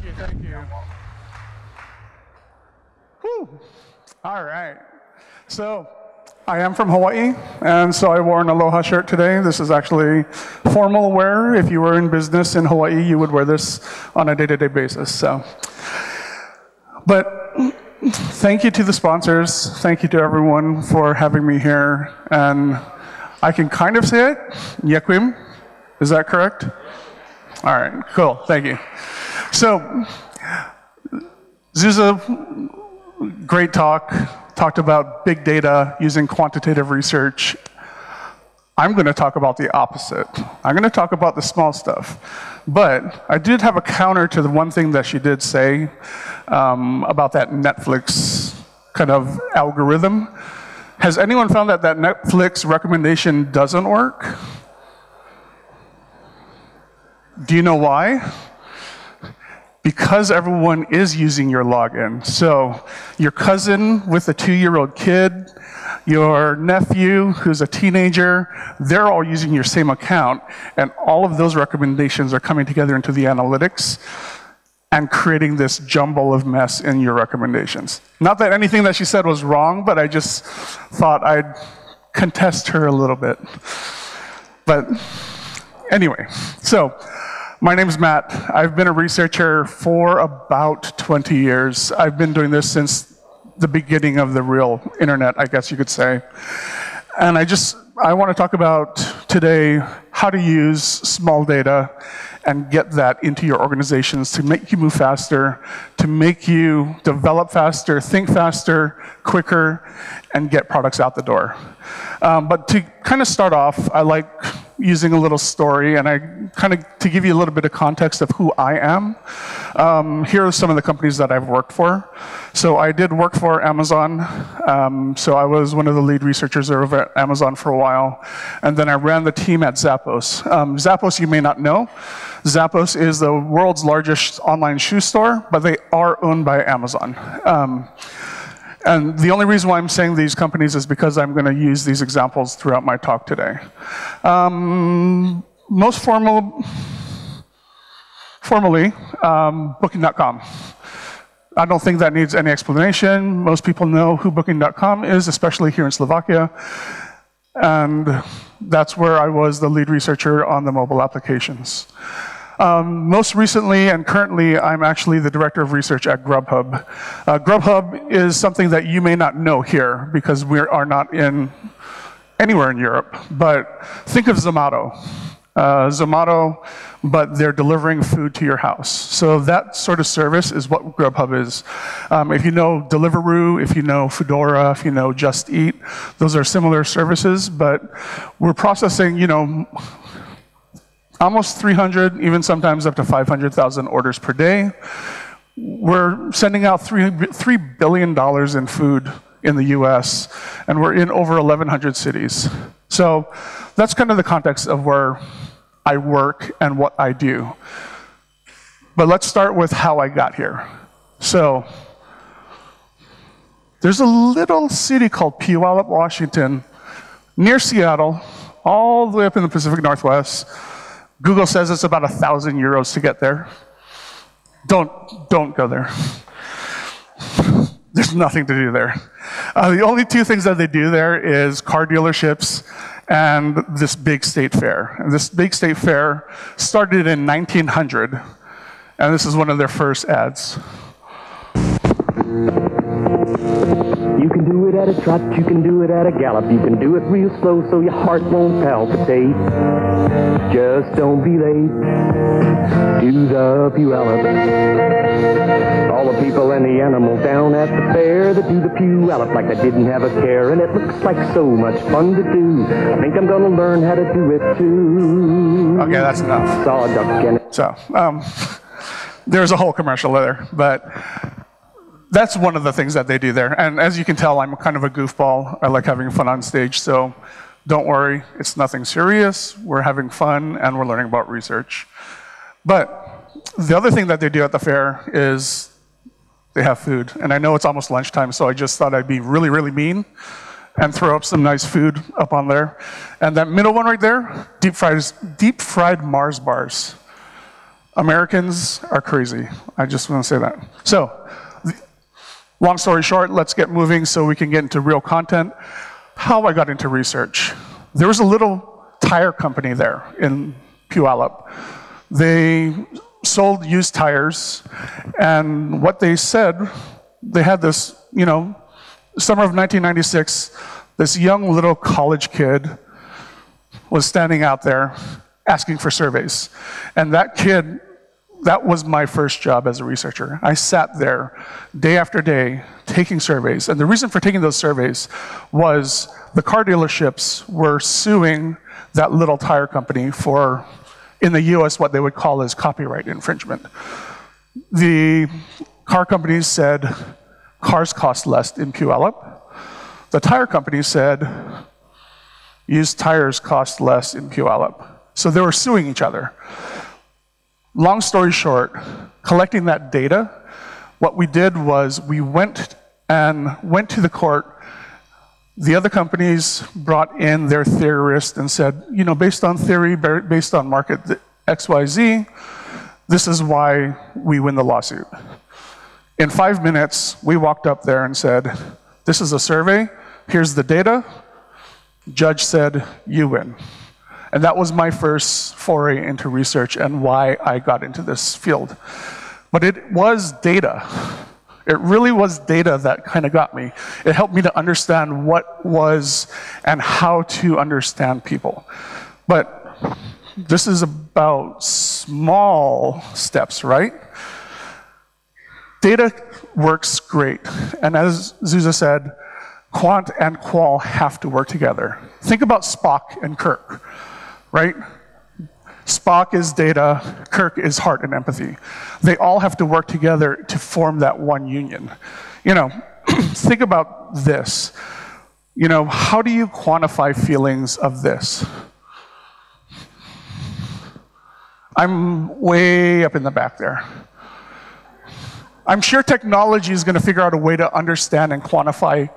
you, thank you. Whew. All right. So I am from Hawaii, and so I wore an aloha shirt today. This is actually formal wear. If you were in business in Hawaii, you would wear this on a day-to-day basis. But thank you to the sponsors. Thank you to everyone for having me here. And I can kind of say it, Yekwim. Is that correct? All right, cool, thank you. So, Zuza, great talk, talked about big data using quantitative research. I'm gonna talk about the opposite. I'm gonna talk about the small stuff. But I did have a counter to the one thing that she did say about that Netflix kind of algorithm. Has anyone found that that Netflix recommendation doesn't work? Do you know why? Because everyone is using your login. So your cousin with a 2-year-old kid, your nephew who's a teenager, they're all using your same account, and all of those recommendations are coming together into the analytics and creating this jumble of mess in your recommendations. Not that anything that she said was wrong, but I just thought I'd contest her a little bit. But anyway, so my name's Matt. I've been a researcher for about 20 years. I've been doing this since the beginning of the real internet, I guess you could say. And I want to talk about today how to use small data and get that into your organizations to make you move faster, to make you develop faster, think faster, quicker, and get products out the door. But to kind of start off, I like using a little story, and to give you a little bit of context of who I am. Here are some of the companies that I've worked for. So I did work for Amazon. So I was one of the lead researchers over at Amazon for a while. And then I ran the team at Zappos. Zappos, you may not know. Zappos is the world's largest online shoe store, but they are owned by Amazon. And the only reason why I'm saying these companies is because I'm going to use these examples throughout my talk today. Most formally, Booking.com. I don't think that needs any explanation. Most people know who Booking.com is, especially here in Slovakia. And that's where I was the lead researcher on the mobile applications. Most recently and currently, I'm actually the director of research at Grubhub. Grubhub is something that you may not know here because we are not anywhere in Europe, but think of Zomato. Zomato, but they're delivering food to your house. So that sort of service is what Grubhub is. If you know Deliveroo, if you know Foodora, if you know Just Eat, those are similar services, but we're processing, almost 300, even sometimes up to 500,000 orders per day. We're sending out $3 billion in food in the US, and we're in over 1,100 cities. So that's kind of the context of where I work and what I do. But let's start with how I got here. So there's a little city called Puyallup, Washington, near Seattle, all the way up in the Pacific Northwest. Google says it's about 1,000 euros to get there. Don't go there. There's nothing to do there. The only two things that they do there is car dealerships and this big state fair. And this big state fair started in 1900, and this is one of their first ads. You can do it at a trot, you can do it at a gallop, you can do it real slow so your heart won't palpitate. Just don't be late to the Puyallup. All the people and the animals down at the fair that do the Puyallup like they didn't have a care, and it looks like so much fun to do. I think I'm gonna learn how to do it too. Okay, that's enough. Saw a duck and So, there's a whole commercial there, but that's one of the things that they do there. And as you can tell, I'm kind of a goofball. I like having fun on stage, so don't worry, it's nothing serious. We're having fun, and we're learning about research. But the other thing that they do at the fair is they have food. And I know it's almost lunchtime, so I just thought I'd be really, really mean and throw up some nice food up on there. And that middle one right there, deep fried Mars bars. Americans are crazy. I just want to say that. So, long story short, let's get moving so we can get into real content. How I got into research. There was a little tire company there in Puyallup. They sold used tires, and what they said, they had this, summer of 1996, this young little college kid was standing out there asking for surveys. And that kid, that was my first job as a researcher. I sat there day after day taking surveys. And the reason for taking those surveys was the car dealerships were suing that little tire company for, in the US, what they would call as copyright infringement. The car companies said cars cost less in Puyallup. The tire companies said used tires cost less in Puyallup. So they were suing each other. Long story short, collecting that data, what we did was we went to the court. The other companies brought in their theorists and said, based on theory, based on market XYZ, this is why we win the lawsuit. In 5 minutes, we walked up there and said, this is a survey, here's the data. Judge said, you win. And that was my first foray into research and why I got into this field. But it was data. It really was data that kind of got me. It helped me to understand what was and how to understand people. But this is about small steps, right? Data works great. And as Zuza said, quant and qual have to work together. Think about Spock and Kirk, right? Spock is data, Kirk is heart and empathy. They all have to work together to form that one union. Think about this. How do you quantify feelings of this? I'm way up in the back there. I'm sure technology is going to figure out a way to understand and quantify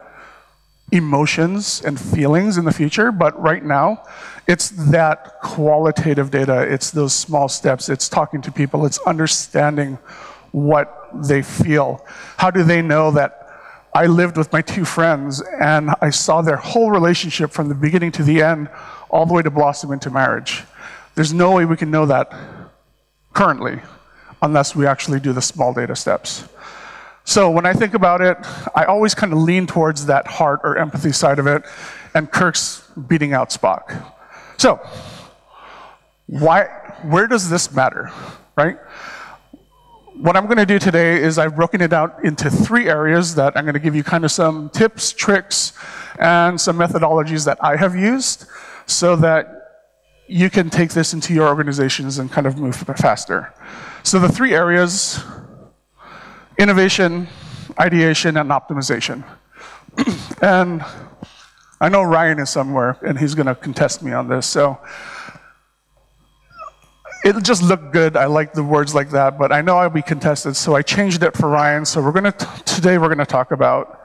emotions and feelings in the future, but right now, it's that qualitative data, it's those small steps, it's talking to people, it's understanding what they feel. How do they know that I lived with my two friends and I saw their whole relationship from the beginning to the end, all the way to blossom into marriage? There's no way we can know that currently, unless we actually do the small data steps. So when I think about it, I always kind of lean towards that heart or empathy side of it, and Kirk's beating out Spock. So, where does this matter, right? What I'm going to do today is I've broken it out into 3 areas that I'm going to give you kind of some tips, tricks, and some methodologies that I have used so that you can take this into your organizations and kind of move faster. So the 3 areas: innovation, ideation, and optimization. And I know Ryan is somewhere, and he's going to contest me on this. So it just looked good. I like the words like that, but I know I'll be contested, so I changed it for Ryan. So today we're going to talk about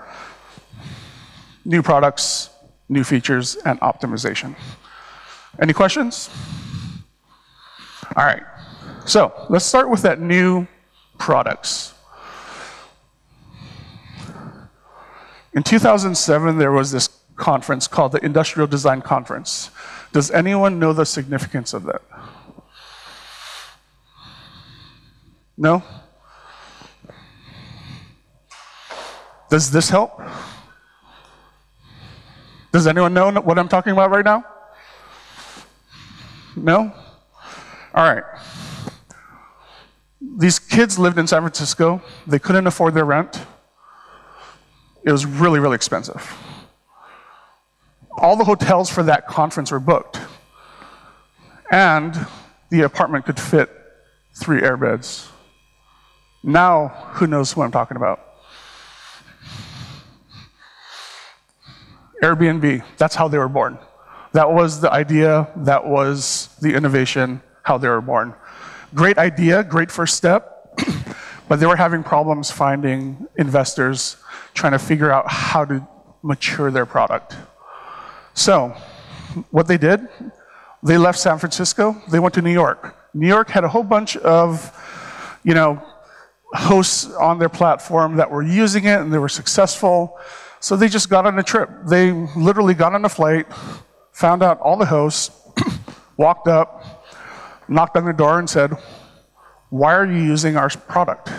new products, new features, and optimization. Any questions? All right. So let's start with that new products. In 2007, there was this conference called the Industrial Design Conference. Does anyone know the significance of that? No? Does this help? Does anyone know what I'm talking about right now? No? All right. These kids lived in San Francisco. They couldn't afford their rent. It was really, really expensive. All the hotels for that conference were booked. And the apartment could fit 3 airbeds. Now, who knows who I'm talking about? Airbnb, that's how they were born. That was the idea, that was the innovation, how they were born. Great idea, great first step, but they were having problems finding investors, trying to figure out how to mature their product. So, what they did, they left San Francisco, they went to New York. New York had a whole bunch of, hosts on their platform that were using it and they were successful. So they just got on a trip. They literally got on a flight, found out all the hosts, walked up, knocked on the door and said, why are you using our product?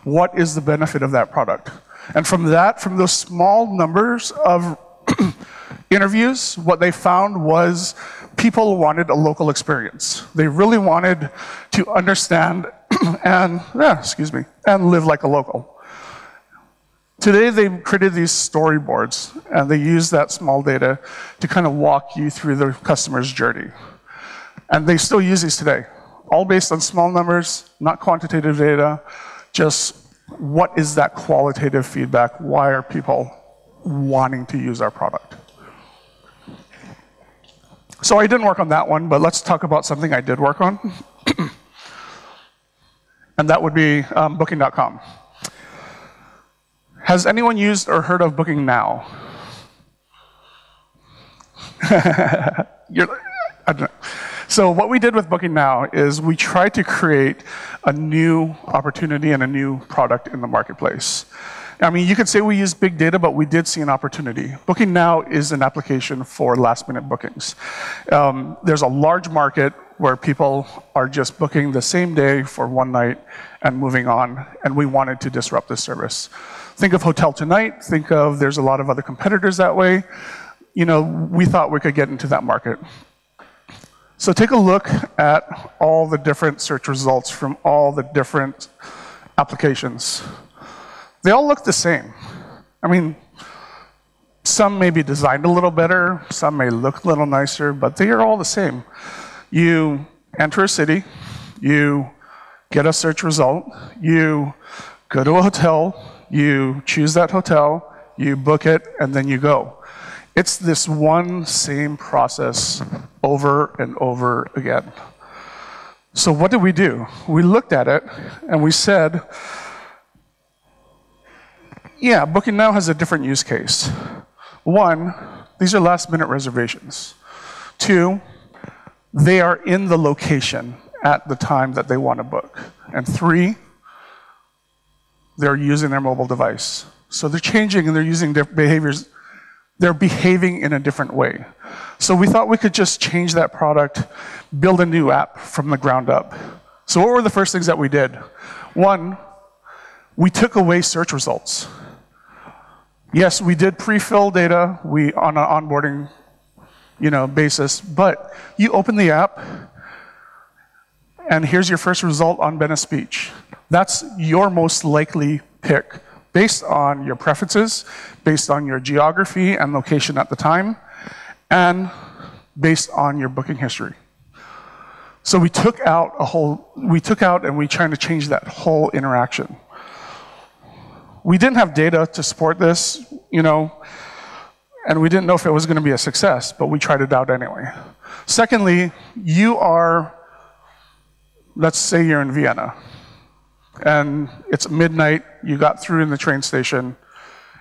What is the benefit of that product? And from those small numbers of interviews, what they found was people wanted a local experience. They really wanted to understand and live like a local. Today, they've created these storyboards, and they use that small data to kind of walk you through the customer's journey. And they still use these today, all based on small numbers, not quantitative data, just what is that qualitative feedback? Why are people wanting to use our product? So I didn't work on that one, but let's talk about something I did work on. And that would be Booking.com. Has anyone used or heard of Booking Now? I don't know. So what we did with Booking Now is we tried to create a new opportunity and a new product in the marketplace. I mean, you could say we use big data, but we did see an opportunity. Booking Now is an application for last-minute bookings. There's a large market where people are just booking the same day for one night and moving on, and we wanted to disrupt this service. Think of Hotel Tonight, there's a lot of other competitors that way. We thought we could get into that market. So take a look at all the different search results from all the different applications. They all look the same. I mean, some may be designed a little better, some may look a little nicer, but they are all the same. You enter a city, you get a search result, you go to a hotel, you choose that hotel, you book it, and then you go. It's this one same process over and over again. So what did we do? We looked at it and we said, yeah, Booking Now has a different use case. One, these are last-minute reservations. Two, they are in the location at the time that they want to book. And three, they're using their mobile device. So they're changing and they're using different behaviors. They're behaving in a different way. So we thought we could just change that product, build a new app from the ground up. So what were the first things that we did? One, we took away search results. Yes, we did pre-fill data on an onboarding basis, but you open the app, and here's your first result on Venice Beach. That's your most likely pick based on your preferences, based on your geography and location at the time, and based on your booking history. So we took out and we tried to change that whole interaction. We didn't have data to support this, and we didn't know if it was going to be a success, but we tried it out anyway. Secondly, let's say you're in Vienna, and it's midnight, you got through in the train station,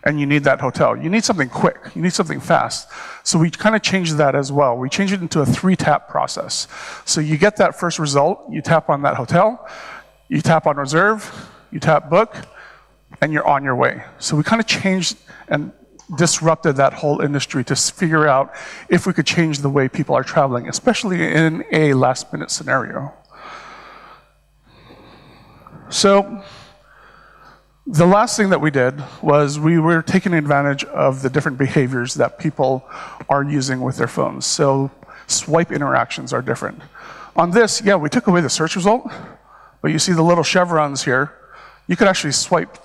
and you need that hotel. You need something quick, you need something fast. So we kind of changed that as well. We changed it into a 3-tap process. So you get that first result, you tap on that hotel, you tap on reserve, you tap book, and you're on your way. So we kind of changed and disrupted that whole industry to figure out if we could change the way people are traveling, especially in a last-minute scenario. So the last thing that we did was we were taking advantage of the different behaviors that people are using with their phones. So swipe interactions are different. On this, yeah, we took away the search result, but you see the little chevrons here. You could actually swipe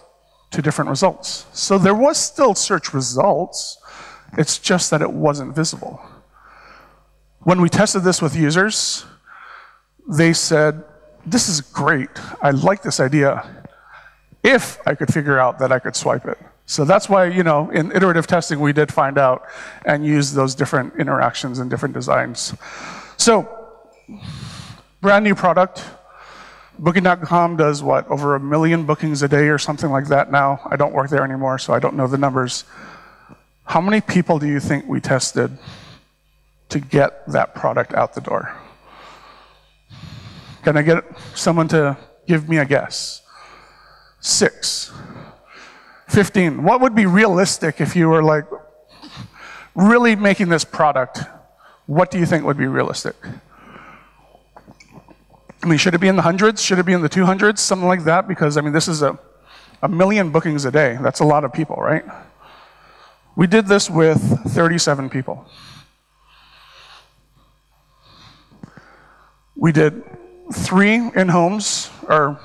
to different results. So there was still search results, it's just that it wasn't visible. When we tested this with users, they said, this is great, I like this idea, if I could figure out that I could swipe it. So that's why, in iterative testing, we did find out and use those different interactions and different designs. So, brand new product. Booking.com does what, over 1 million bookings a day or something like that now. I don't work there anymore, so I don't know the numbers. How many people do you think we tested to get that product out the door? Can I get someone to give me a guess? 6. 15. What would be realistic if you were like really making this product? What do you think would be realistic? I mean, should it be in the hundreds? Should it be in the 200s? Something like that? Because, I mean, this is a million bookings a day. That's a lot of people, right? We did this with 37 people. We did 3 in-homes, or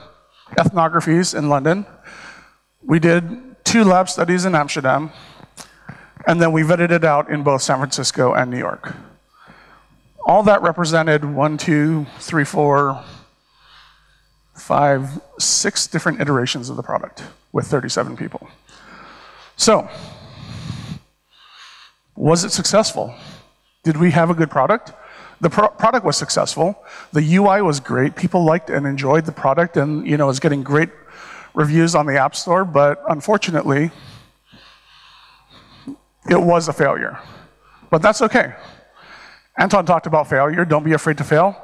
ethnographies in London. We did 2 lab studies in Amsterdam. And then we vetted it out in both San Francisco and New York. All that represented 1, 2, 3, 4, 5, 6 different iterations of the product with 37 people. So, was it successful? Did we have a good product? The product was successful. The UI was great. People liked and enjoyed the product, and it was getting great reviews on the App Store, but unfortunately, it was a failure. But that's okay. Anton talked about failure. Don't be afraid to fail.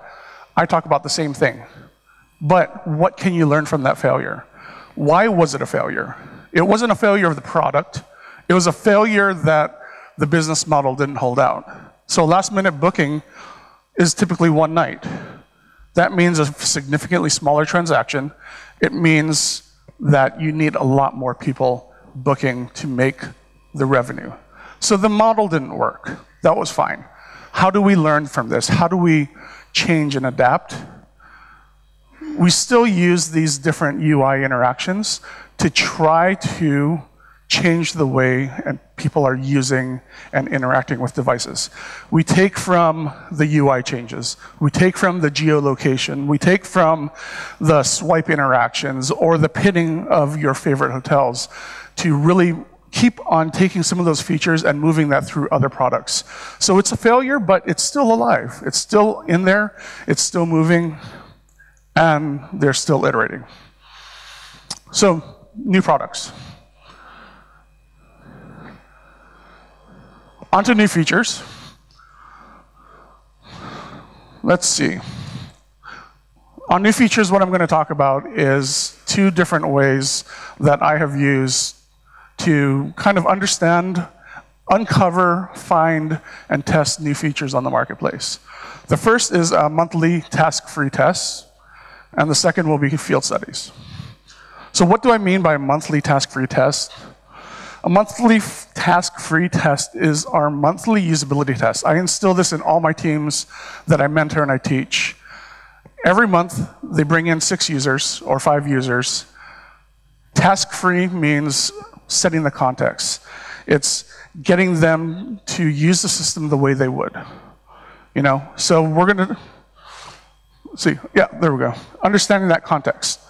I talk about the same thing. But what can you learn from that failure? Why was it a failure? It wasn't a failure of the product. It was a failure that the business model didn't hold out. So last-minute booking is typically one night. That means a significantly smaller transaction. It means that you need a lot more people booking to make the revenue. So the model didn't work. That was fine. How do we learn from this? How do we change and adapt? We still use these different UI interactions to try to change the way people are using and interacting with devices. We take from the UI changes, we take from the geolocation, we take from the swipe interactions or the pinning of your favorite hotels to really keep on taking some of those features and moving that through other products. So it's a failure, but it's still alive. It's still in there, it's still moving, and they're still iterating. So, new products. Onto new features. Let's see. On new features, what I'm going to talk about is 2 different ways that I have used to kind of understand, uncover, find, and test new features on the marketplace. The first is a monthly task-free test, and the second will be field studies. So what do I mean by monthly task-free test? A monthly task-free test is our monthly usability test. I instill this in all my teams that I mentor and I teach. Every month, they bring in 6 users or 5 users. Task-free means setting the context. It's getting them to use the system the way they would. So we're gonna see, yeah, there we go. Understanding that context.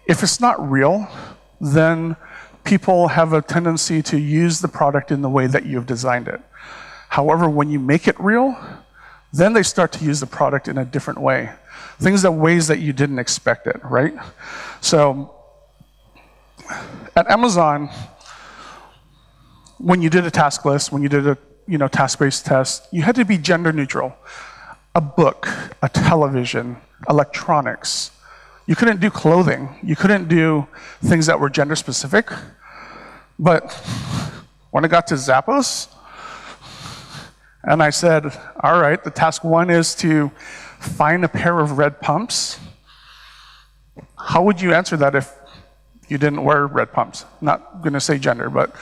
If it's not real, then people have a tendency to use the product in the way that you've designed it. However, when you make it real, then they start to use the product in a different way. Ways that you didn't expect it, right? So, at Amazon, when you did a task list, when you did a task-based test, you had to be gender neutral. A book, a television, electronics. You couldn't do clothing. You couldn't do things that were gender specific. But when I got to Zappos, and I said, all right, the task 1 is to find a pair of red pumps. How would you answer that if you didn't wear red pumps? Not going to say gender, but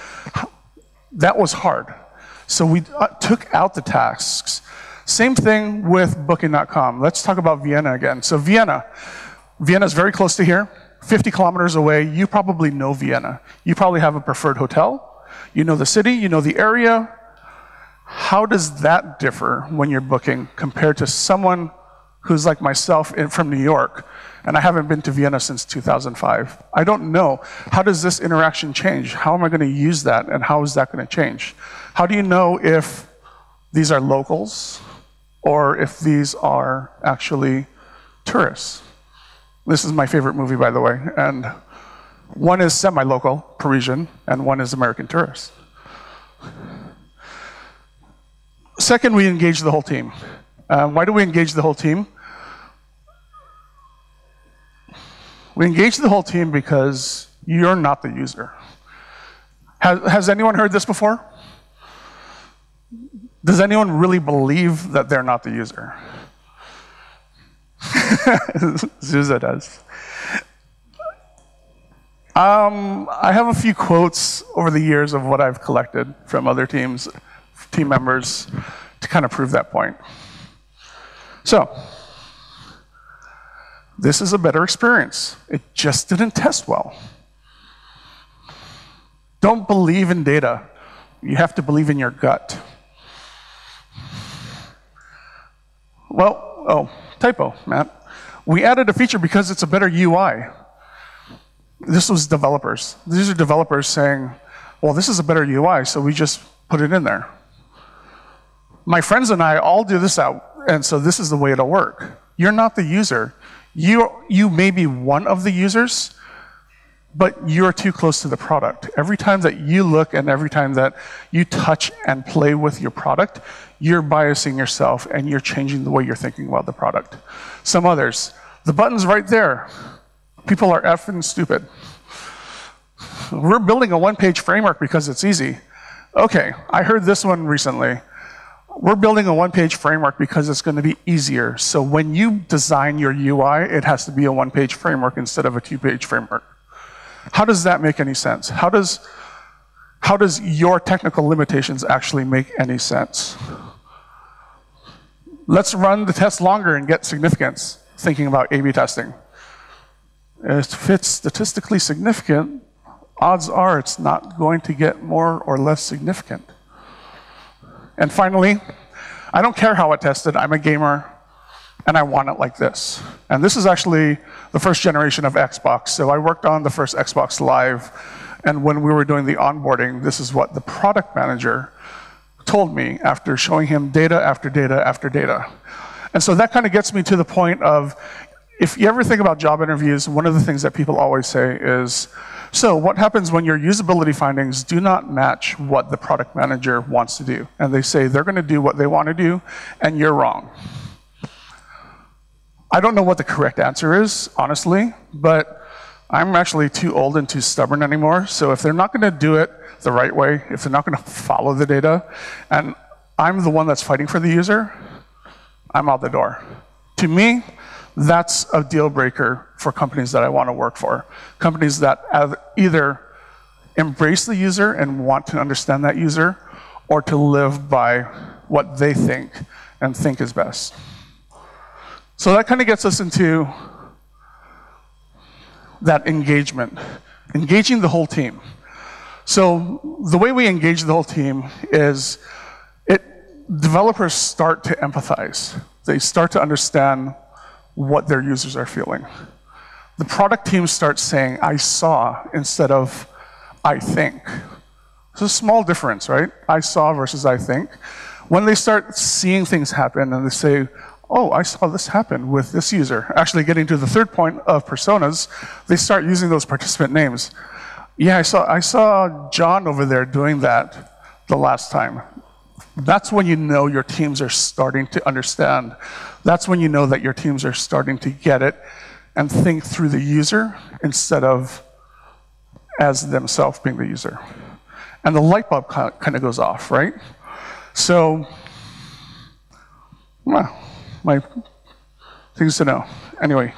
that was hard. So we took out the tasks. Same thing with Booking.com. Let's talk about Vienna again. So Vienna is very close to here, 50 kilometers away. You probably know Vienna. You probably have a preferred hotel. You know the city, you know the area. How does that differ when you're booking compared to someone who's like myself from New York, and I haven't been to Vienna since 2005. I don't know. How does this interaction change? How am I going to use that, and how is that going to change? How do you know if these are locals or if these are actually tourists? This is my favorite movie, by the way, and one is semi-local, Parisian, and one is American tourist. Second, we engage the whole team. Why do we engage the whole team? We engage the whole team because you're not the user. Has anyone heard this before? Does anyone really believe that they're not the user? Zuza does. I have a few quotes over the years of what I've collected from other team members to kind of prove that point. So, this is a better experience. It just didn't test well. Don't believe in data. You have to believe in your gut. Well, oh, typo, Matt. We added a feature because it's a better UI. This was developers. These are developers saying, well, this is a better UI, so we just put it in there. My friends and I all do this out, and so this is the way it'll work. You're not the user. You may be one of the users, but you're too close to the product. Every time that you look and every time that you touch and play with your product, you're biasing yourself and you're changing the way you're thinking about the product. Some others, the button's right there. People are effing stupid. We're building a one-page framework because it's easy. Okay, I heard this one recently. We're building a one-page framework because it's going to be easier. So when you design your UI, it has to be a one-page framework instead of a two-page framework. How does that make any sense? How does your technical limitations actually make any sense? Let's run the test longer and get significance, thinking about A/B testing. If it's statistically significant, odds are it's not going to get more or less significant. And finally, I don't care how it tested. I'm a gamer, and I want it like this. And this is actually the first generation of Xbox. So I worked on the first Xbox Live, and when we were doing the onboarding, this is what the product manager told me after showing him data after data after data. And so that kind of gets me to the point of, if you ever think about job interviews, one of the things that people always say is, so what happens when your usability findings do not match what the product manager wants to do? And they say they're going to do what they want to do, and you're wrong. I don't know what the correct answer is, honestly, but I'm actually too old and too stubborn anymore. So if they're not going to do it the right way, if they're not going to follow the data, and I'm the one that's fighting for the user, I'm out the door. To me, that's a deal breaker for companies that I want to work for. Companies that either embrace the user and want to understand that user, or to live by what they think and think is best. So that kind of gets us into that engagement, engaging the whole team. So the way we engage the whole team is developers start to empathize. They start to understand what their users are feeling. The product team starts saying, I saw, instead of I think. It's a small difference, right? I saw versus I think. When they start seeing things happen and they say, oh, I saw this happen with this user. Actually getting to the third point of personas, they start using those participant names. Yeah, I saw John over there doing that the last time. That's when you know your teams are starting to understand. That's when you know that your teams are starting to get it and think through the user instead of as themselves being the user. And the light bulb kind of goes off, right? So, well, my things to know. Anyway,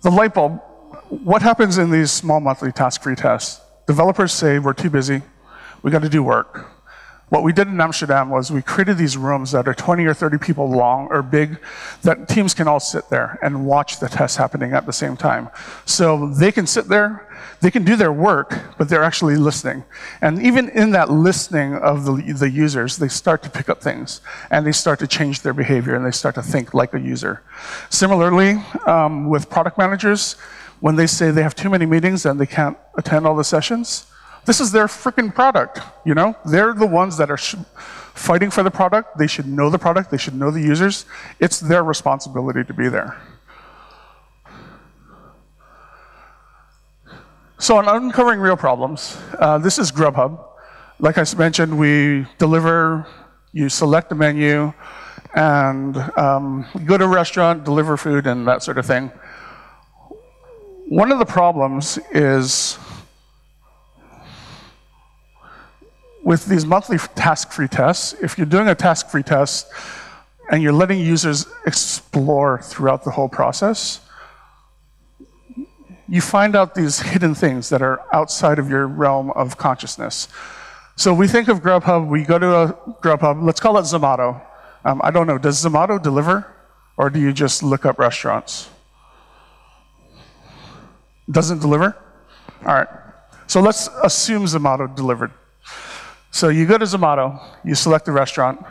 the light bulb, what happens in these small monthly task-free tests? Developers say, we're too busy, we got to do work. What we did in Amsterdam was we created these rooms that are 20 or 30 people long or big, that teams can all sit there and watch the tests happening at the same time. So they can sit there, they can do their work, but they're actually listening. And even in that listening of the users, they start to pick up things, and they start to change their behavior, and they start to think like a user. Similarly, with product managers, when they say they have too many meetings and they can't attend all the sessions, this is their freaking product, you know? They're the ones that are fighting for the product. They should know the product. They should know the users. It's their responsibility to be there. So on uncovering real problems, this is Grubhub. Like I mentioned, we deliver, you select the menu, and go to a restaurant, deliver food, and that sort of thing. One of the problems is with these monthly task-free tests, if you're doing a task-free test and you're letting users explore throughout the whole process, you find out these hidden things that are outside of your realm of consciousness. So we think of Grubhub, we go to a Grubhub, let's call it Zomato. I don't know, does Zomato deliver? Or do you just look up restaurants? Doesn't deliver? All right, so let's assume Zomato delivered. So you go to Zomato, you select the restaurant,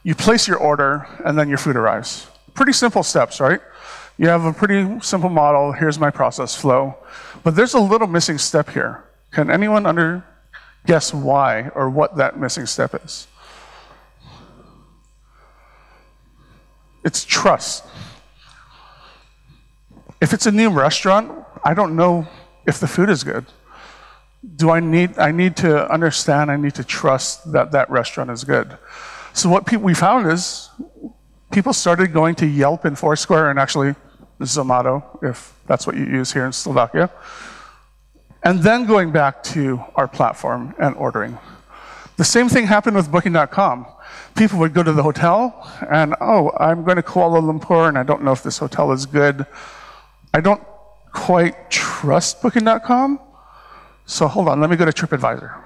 you place your order, and then your food arrives. Pretty simple steps, right? You have a pretty simple model, here's my process flow. But there's a little missing step here. Can anyone guess why or what that missing step is? It's trust. If it's a new restaurant, I don't know if the food is good. I need to understand, I need to trust that that restaurant is good. So what we found is people started going to Yelp and Foursquare and actually Zomato, if that's what you use here in Slovakia, and then going back to our platform and ordering. The same thing happened with Booking.com. People would go to the hotel and, oh, I'm going to Kuala Lumpur and I don't know if this hotel is good. I don't quite trust Booking.com, so hold on, let me go to TripAdvisor.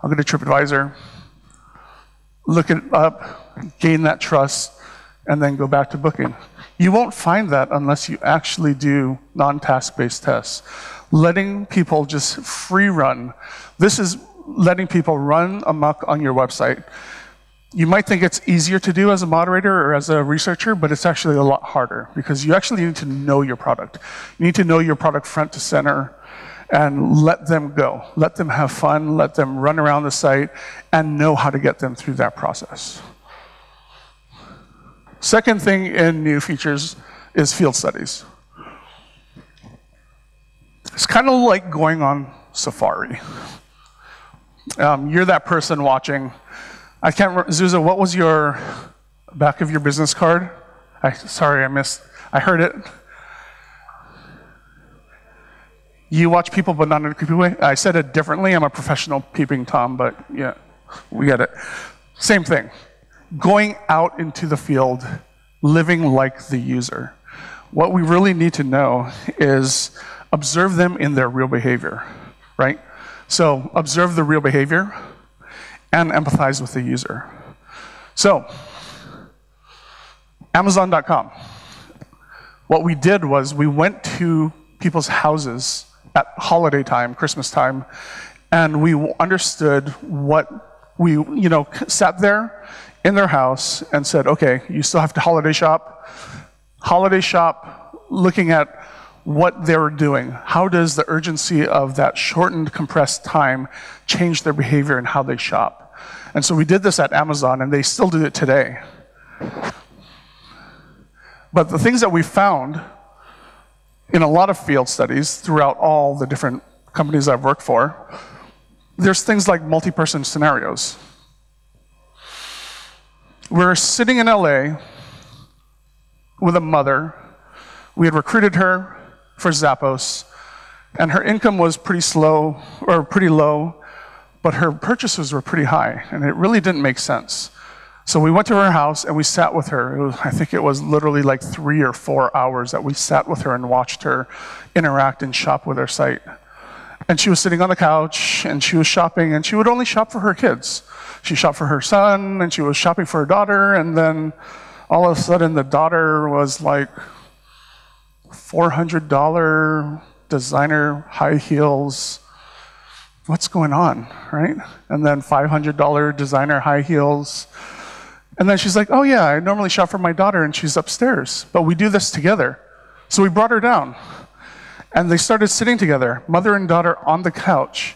I'll go to TripAdvisor, look it up, gain that trust, and then go back to Booking. You won't find that unless you actually do non-task-based tests. Letting people just free run. This is letting people run amok on your website. You might think it's easier to do as a moderator or as a researcher, but it's actually a lot harder because you actually need to know your product. You need to know your product front to center and let them go. Let them have fun, let them run around the site, and know how to get them through that process. Second thing in new features is field studies. It's kind of like going on Safari. You're that person watching. I can't remember, Zuza, what was your back of your business card? Sorry, I heard it. You watch people, but not in a creepy way? I said it differently. I'm a professional peeping Tom, but yeah, we get it. Same thing. Going out into the field, living like the user. What we really need to know is observe them in their real behavior, right? So observe the real behavior and empathize with the user. So, Amazon.com. What we did was we went to people's houses at holiday time, Christmas time, and we understood what we, sat there in their house and said, okay, you still have to holiday shop, looking at what they were doing. How does the urgency of that shortened, compressed time change their behavior and how they shop? And so we did this at Amazon, and they still do it today. But the things that we found in a lot of field studies throughout all the different companies I've worked for, there's things like multi-person scenarios. We're sitting in LA with a mother. We had recruited her for Zappos, and her income was pretty low, but her purchases were pretty high, and it really didn't make sense. So we went to her house and we sat with her. I think it was literally like 3 or 4 hours that we sat with her and watched her interact and shop with our site. And she was sitting on the couch and she was shopping, and she would only shop for her kids. She shopped for her son and she was shopping for her daughter, and then all of a sudden the daughter was like $400 designer high heels. What's going on, right? And then $500 designer high heels. And then she's like, oh yeah, I normally shop for my daughter and she's upstairs, but we do this together. So we brought her down and they started sitting together, mother and daughter on the couch.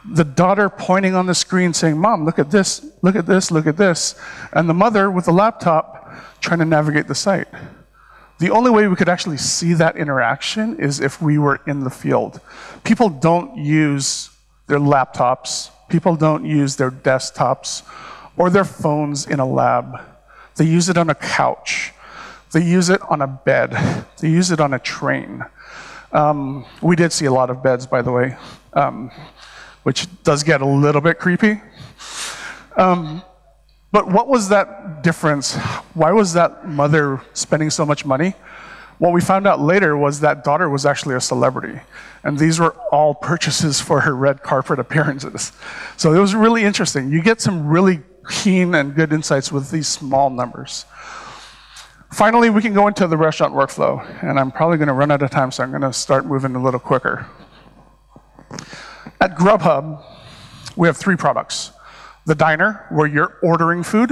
The daughter pointing on the screen saying, Mom, look at this, look at this, look at this. And the mother with the laptop trying to navigate the site. The only way we could actually see that interaction is if we were in the field. People don't use their laptops, people don't use their desktops or their phones in a lab. They use it on a couch. They use it on a bed. They use it on a train. We did see a lot of beds, by the way, which does get a little bit creepy. But what was that difference? Why was that mother spending so much money? What we found out later was that daughter was actually a celebrity. And these were all purchases for her red carpet appearances. So it was really interesting. You get some really keen and good insights with these small numbers. Finally, we can go into the restaurant workflow. And I'm probably going to run out of time, so I'm going to start moving a little quicker. At Grubhub, we have 3 products. The diner, where you're ordering food.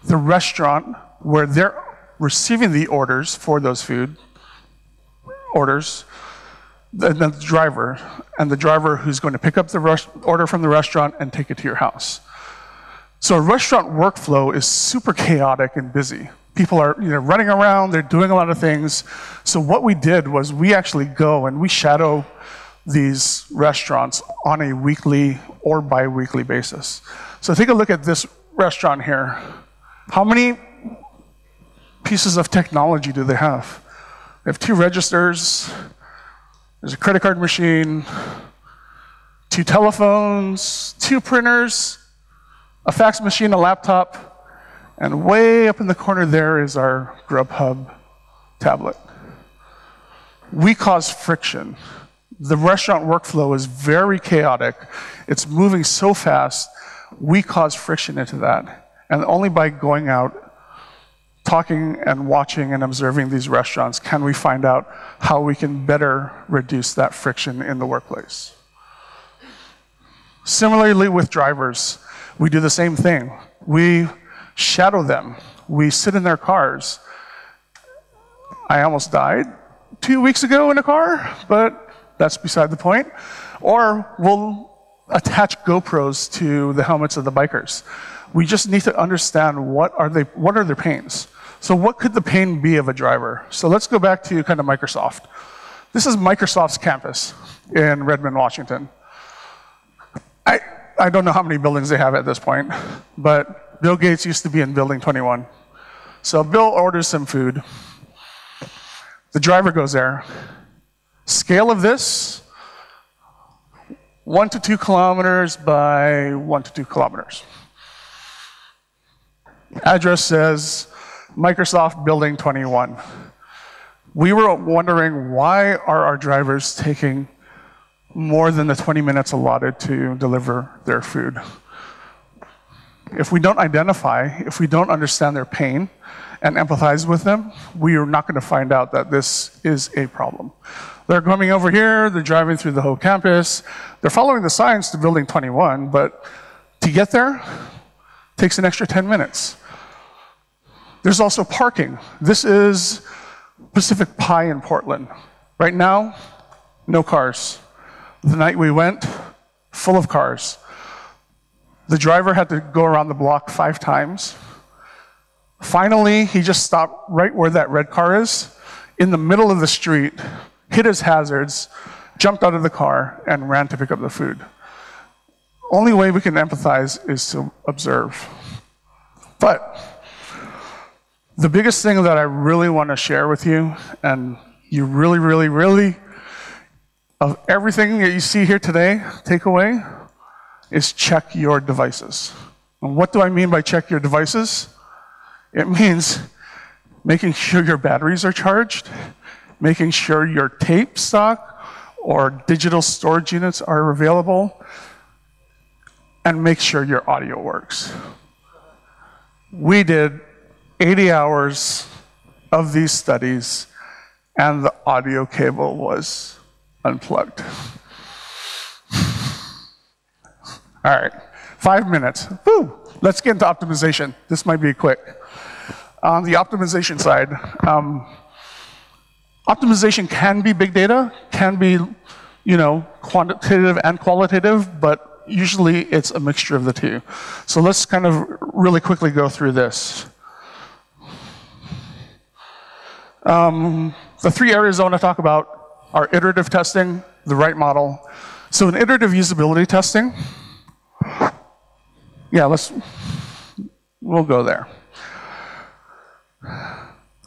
The restaurant, where they're receiving the orders for those food orders. And then the driver, who's going to pick up the order from the restaurant and take it to your house. So a restaurant workflow is super chaotic and busy. People are running around, they're doing a lot of things. So what we did was we actually go and we shadow these restaurants on a weekly or bi-weekly basis. So take a look at this restaurant here. How many pieces of technology do they have? They have 2 registers, there's a credit card machine, 2 telephones, 2 printers, a fax machine, a laptop, and way up in the corner there is our Grubhub tablet. We cause friction. The restaurant workflow is very chaotic. It's moving so fast. We cause friction into that. And only by going out, talking and watching and observing these restaurants can we find out how we can better reduce that friction in the workplace. Similarly with drivers, we do the same thing. We shadow them. We sit in their cars. I almost died 2 weeks ago in a car, but that's beside the point. Or we'll attach GoPros to the helmets of the bikers. We just need to understand what are their pains. So what could the pain be of a driver? So let's go back to kind of Microsoft. This is Microsoft's campus in Redmond, Washington. I don't know how many buildings they have at this point, but Bill Gates used to be in building 21. So Bill orders some food. The driver goes there. Scale of this, 1 to 2 kilometers by 1 to 2 kilometers. Address says Microsoft Building 21. We were wondering, why are our drivers taking more than the 20 minutes allotted to deliver their food? If we don't identify, if we don't understand their pain and empathize with them, we are not going to find out that this is a problem. They're coming over here, they're driving through the whole campus, they're following the signs to Building 21, but to get there takes an extra 10 minutes. There's also parking. This is Pacific Pie in Portland. Right now, no cars. The night we went, full of cars. The driver had to go around the block 5 times. Finally, he just stopped right where that red car is, in the middle of the street, hit his hazards, jumped out of the car, and ran to pick up the food. Only way we can empathize is to observe. But the biggest thing that I really want to share with you, and you really, of everything that you see here today, take away, is check your devices. And what do I mean by check your devices? It means making sure your batteries are charged, making sure your tape stock or digital storage units are available, and make sure your audio works. We did 80 hours of these studies, and the audio cable was unplugged. All right, 5 minutes. Woo! Let's get into optimization. This might be quick. On the optimization side, optimization can be big data, can be, quantitative and qualitative, but usually it's a mixture of the two. So let's kind of really quickly go through this. The 3 areas I want to talk about are iterative testing, the right model. So in iterative usability testing, we'll go there.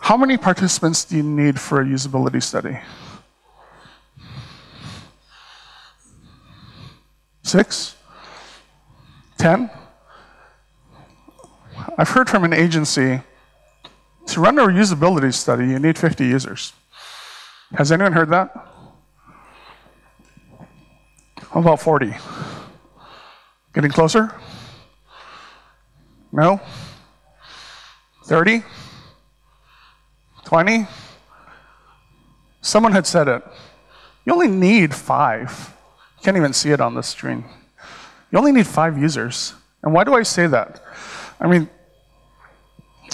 How many participants do you need for a usability study? 6? 10? I've heard from an agency, to run a usability study, you need 50 users. Has anyone heard that? How about 40? Getting closer? No? 30? 20? Someone had said it. You only need 5. You can't even see it on the screen. You only need 5 users. And why do I say that? I mean,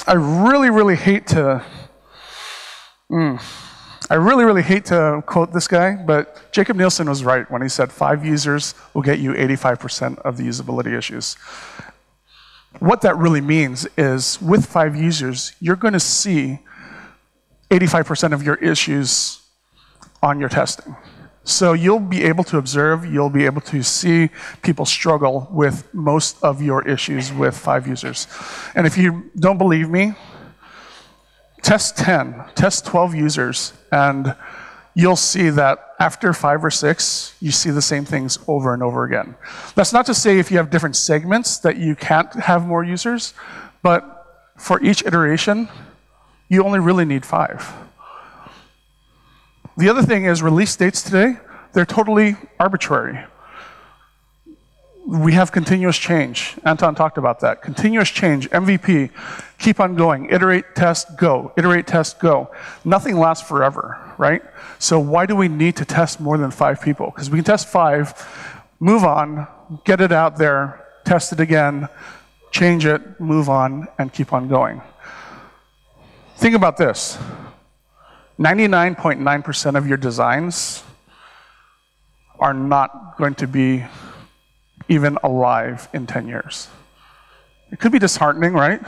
I really hate to quote this guy, but Jacob Nielsen was right when he said 5 users will get you 85% of the usability issues. What that really means is with 5 users, you're going to see 85% of your issues on your testing. So you'll be able to observe, you'll be able to see people struggle with most of your issues with 5 users. And if you don't believe me, test 10, test 12 users, and you'll see that after 5 or 6, you see the same things over and over again. That's not to say if you have different segments that you can't have more users, but for each iteration, you only really need 5. The other thing is release dates today, they're totally arbitrary. We have continuous change. Anton talked about that. Continuous change, MVP, keep on going, iterate, test, go, iterate, test, go. Nothing lasts forever, right? So why do we need to test more than 5 people? Because we can test 5, move on, get it out there, test it again, change it, move on, and keep on going. Think about this. 99.9% of your designs are not going to be even alive in 10 years. It could be disheartening, right?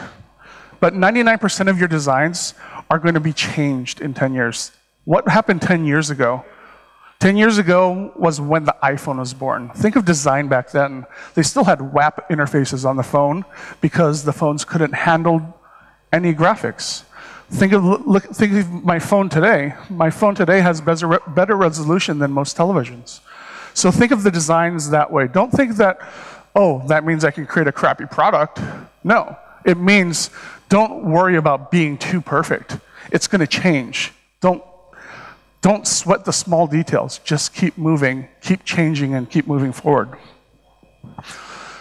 But 99% of your designs are going to be changed in 10 years. What happened 10 years ago? 10 years ago was when the iPhone was born. Think of design back then. They still had WAP interfaces on the phone because the phones couldn't handle any graphics. Think of my phone today. My phone today has better resolution than most televisions. So think of the designs that way. Don't think that, oh, that means I can create a crappy product. No, it means don't worry about being too perfect. It's going to change. Don't sweat the small details. Just keep moving, keep changing, and keep moving forward.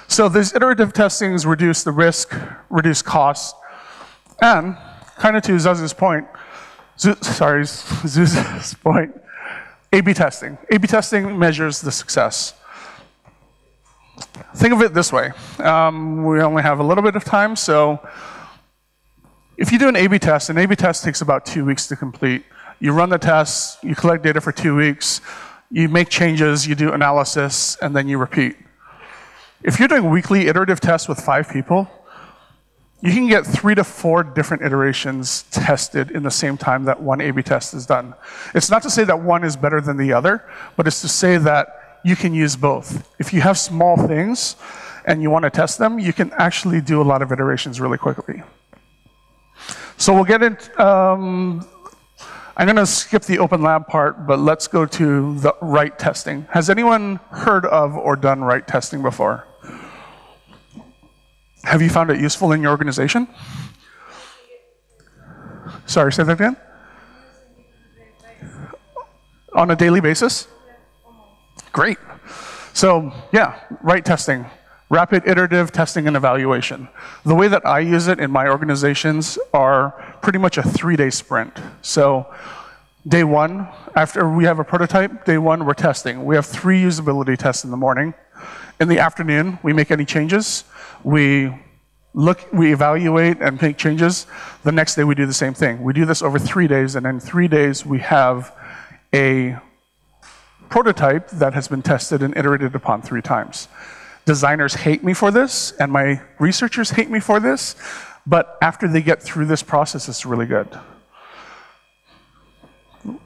So these iterative testings reduce the risk, reduce costs, and kind of to Zuz's point, A/B testing. A/B testing measures the success. Think of it this way. We only have a little bit of time, so if you do an A/B test, an A/B test takes about 2 weeks to complete. You run the tests, you collect data for 2 weeks, you make changes, you do analysis, and then you repeat. If you're doing weekly iterative tests with 5 people, you can get 3 to 4 different iterations tested in the same time that one A/B test is done. It's not to say that one is better than the other, but it's to say that you can use both. If you have small things and you want to test them, you can actually do a lot of iterations really quickly. So we'll get into, I'm going to skip the open lab part, but let's go to the write testing. Has anyone heard of or done write testing before? Have you found it useful in your organization? Sorry, say that again? On a daily basis? Great. So yeah, write testing. Rapid iterative testing and evaluation. The way that I use it in my organizations are pretty much a 3-day sprint. So day 1, after we have a prototype, day 1 we're testing. We have 3 usability tests in the morning. In the afternoon, we make any changes. We evaluate and make changes. The next day we do the same thing. We do this over 3 days, and in 3 days we have a prototype that has been tested and iterated upon 3 times. Designers hate me for this, and my researchers hate me for this, but after they get through this process, it's really good.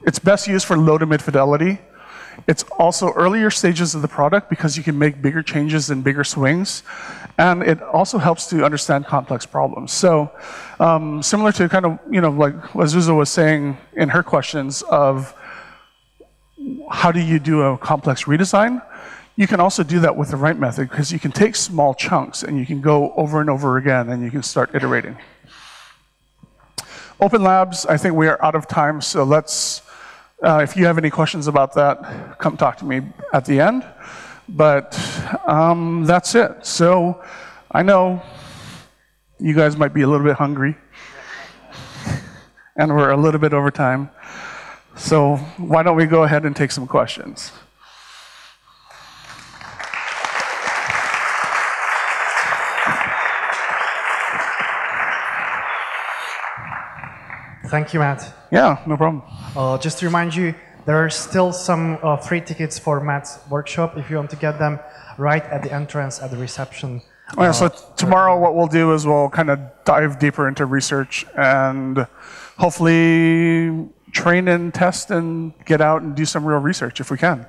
It's best used for low to mid fidelity. It's also earlier stages of the product because you can make bigger changes and bigger swings. And it also helps to understand complex problems. So similar to kind of, like what Zuza was saying in her questions of how do you do a complex redesign, you can also do that with the right method because you can take small chunks and you can go over and over again and you can start iterating. Open Labs, I think we are out of time, so let's, if you have any questions about that, come talk to me at the end. But that's it. So I know you guys might be a little bit hungry, and we're a little bit over time. So why don't we go ahead and take some questions? Thank you, Matt. Yeah, no problem. Just to remind you, there are still some free tickets for Matt's workshop if you want to get them right at the entrance at the reception. Oh, yeah, so tomorrow what we'll do is we'll kind of dive deeper into research and hopefully train and test and get out and do some real research if we can.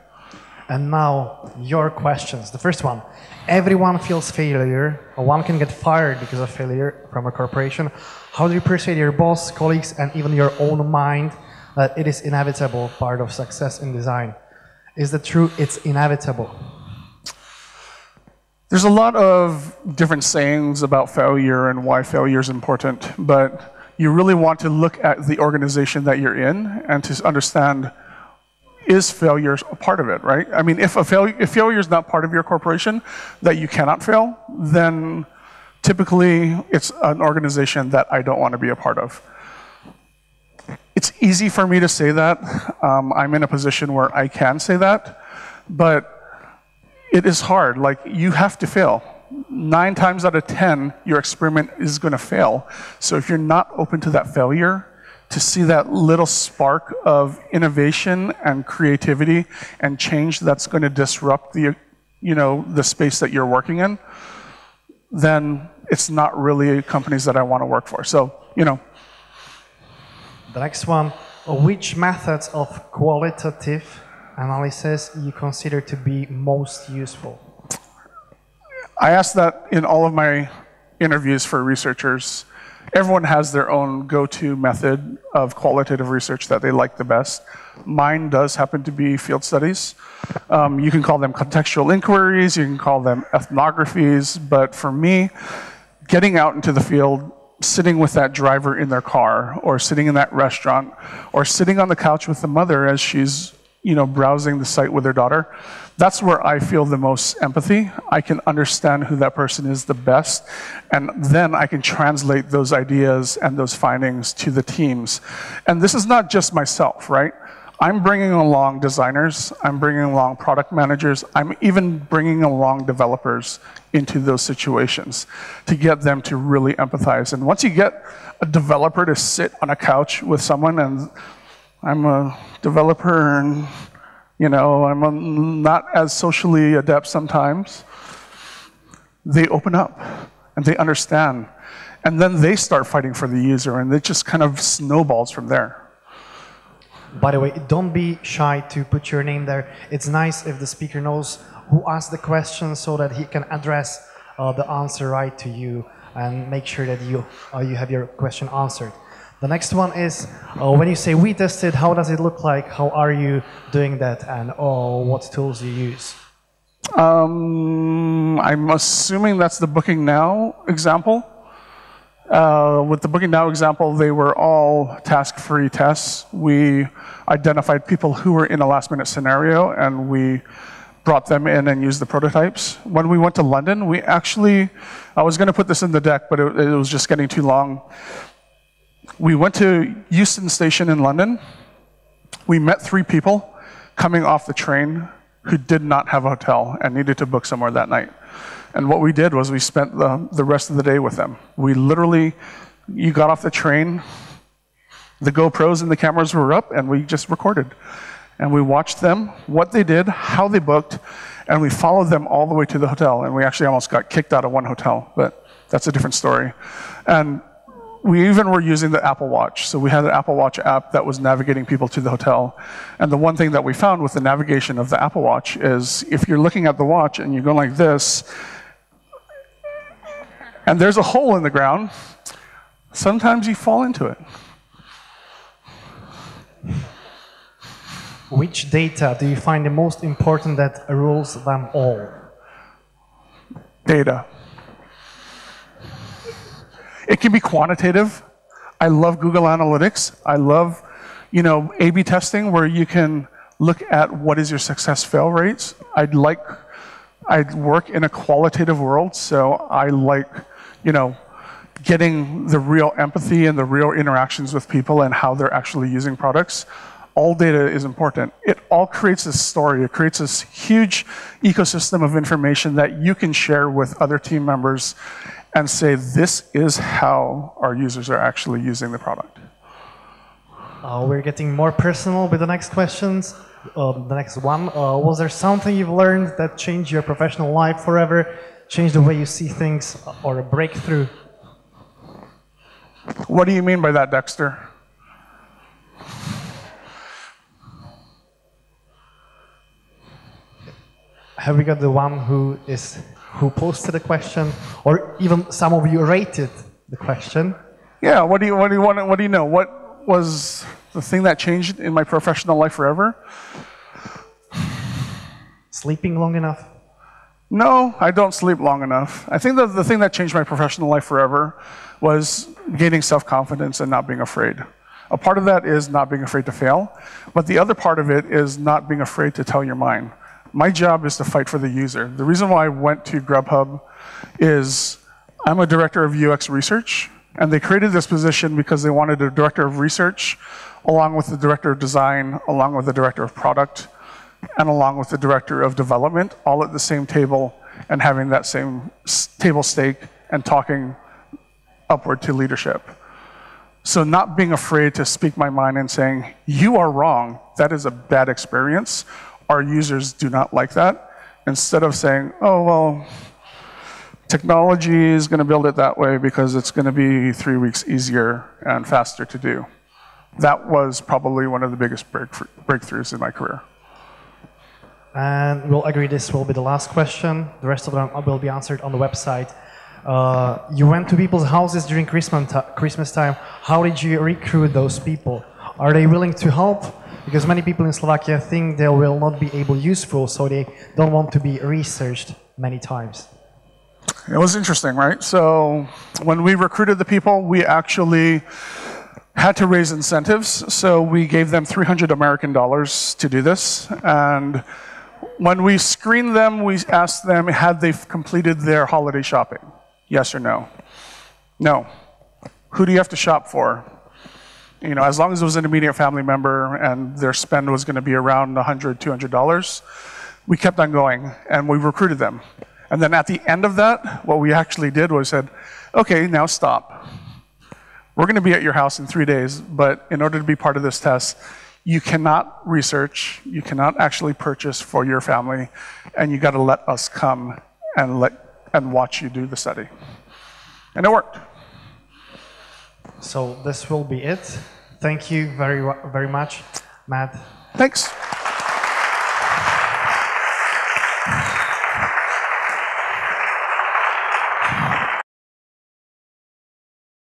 And now, your questions. The first one. Everyone feels failure, or one can get fired because of failure from a corporation. How do you persuade your boss, colleagues, and even your own mind that it is inevitable part of success in design? Is it true it's inevitable? There's a lot of different sayings about failure and why failure is important, but you really want to look at the organization that you're in and to understand, is failure a part of it, right? I mean, if failure is not part of your corporation, that you cannot fail, then typically it's an organization that I don't want to be a part of. It's easy for me to say that. I'm in a position where I can say that, but it is hard. Like, you have to fail. 9 times out of 10, your experiment is going to fail. So if you're not open to that failure, to see that little spark of innovation and creativity and change that's going to disrupt the, the space that you're working in, then it's not really companies that I want to work for. So, The next one, which methods of qualitative analysis you consider to be most useful? I ask that in all of my interviews for researchers. Everyone has their own go-to method of qualitative research that they like the best. Mine does happen to be field studies. You can call them contextual inquiries, you can call them ethnographies, but for me, getting out into the field, sitting with that driver in their car, or sitting in that restaurant, or sitting on the couch with the mother as she's browsing the site with her daughter, that's where I feel the most empathy. I can understand who that person is the best, and then I can translate those ideas and those findings to the teams. And this is not just myself, right? I'm bringing along designers, I'm bringing along product managers, I'm even bringing along developers into those situations to get them to really empathize. And once you get a developer to sit on a couch with someone, and I'm a developer and I'm not as socially adept sometimes, they open up and they understand. And then they start fighting for the user, and it just kind of snowballs from there. By the way, don't be shy to put your name there. It's nice if the speaker knows who asked the question so that he can address the answer right to you and make sure that you have your question answered. The next one is, when you say we tested, how does it look like? How are you doing that? And what tools you use? I'm assuming that's the Booking Now example. With the Booking Now example, they were all task-free tests. We identified people who were in a last-minute scenario, and we brought them in and used the prototypes. When we went to London, we actually, I was going to put this in the deck, but it was just getting too long. We went to Euston Station in London. We met 3 people coming off the train who did not have a hotel and needed to book somewhere that night. And what we did was we spent the rest of the day with them. We literally, you got off the train, the GoPros and the cameras were up, and we just recorded. And we watched them, what they did, how they booked, and we followed them all the way to the hotel. And we actually almost got kicked out of one hotel, but that's a different story. And we even were using the Apple Watch. So we had an Apple Watch app that was navigating people to the hotel. And the one thing that we found with the navigation of the Apple Watch is if you're looking at the watch and you go like this, and there's a hole in the ground, sometimes you fall into it. Which data do you find the most important that rules them all? Data. It can be quantitative. I love Google Analytics. I love, A/B testing where you can look at what is your success-fail rates. I work in a qualitative world, so I like, getting the real empathy and the real interactions with people and how they're actually using products. All data is important. It all creates this story. It creates this huge ecosystem of information that you can share with other team members and say, this is how our users are actually using the product. We're getting more personal with the next questions. The next one, was there something you've learned that changed your professional life forever, changed the way you see things, or a breakthrough? What do you mean by that, Dexter? Have we got the one who posted the question, or even some of you rated the question? Yeah. What do you know? What was the thing that changed in my professional life forever? Sleeping long enough? No, I don't sleep long enough. I think that the thing that changed my professional life forever was gaining self-confidence and not being afraid. A part of that is not being afraid to fail, but the other part of it is not being afraid to tell your mind. My job is to fight for the user. The reason why I went to Grubhub is I'm a director of UX research, and they created this position because they wanted a director of research along with the director of design, along with the director of product, and along with the director of development, all at the same table and having that same table stake and talking upward to leadership. So not being afraid to speak my mind and saying, you are wrong, that is a bad experience. Our users do not like that. Instead of saying, oh, well, technology is going to build it that way because it's going to be 3 weeks easier and faster to do. That was probably one of the biggest breakthroughs in my career. And we'll agree this will be the last question. The rest of them will be answered on the website. You went to people's houses during Christmas time. How did you recruit those people? Are they willing to help? Because many people in Slovakia think they will not be useful, so they don't want to be researched many times. It was interesting, right? So when we recruited the people, we actually had to raise incentives. So we gave them $300 American to do this. And when we screened them, we asked them, had they completed their holiday shopping? Yes or no? No. Who do you have to shop for? As long as it was an immediate family member and their spend was going to be around $100, $200, we kept on going and we recruited them. And then at the end of that, what we actually did was said, okay, now stop. We're going to be at your house in 3 days, but in order to be part of this test, you cannot research, you cannot actually purchase for your family, and you got to let us come and watch you do the study. And it worked. So this will be it. Thank you very, very much, Matt. Thanks.